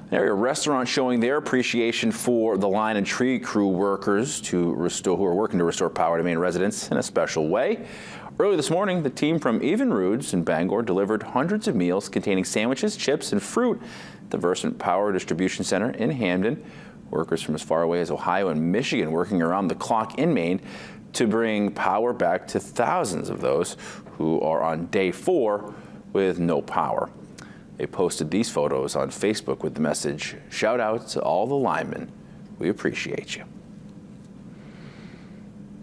Area restaurant showing their appreciation for the line and tree crew workers who are working to restore power to Maine residents in a special way. Early this morning, the team from Evinrude's in Bangor delivered hundreds of meals containing sandwiches, chips, and fruit at the Versant Power Distribution Center in Hamden. Workers from as far away as Ohio and Michigan working around the clock in Maine to bring power back to thousands of those who are on day 4 with no power. They posted these photos on Facebook with the message, "Shout out to all the linemen. We appreciate you."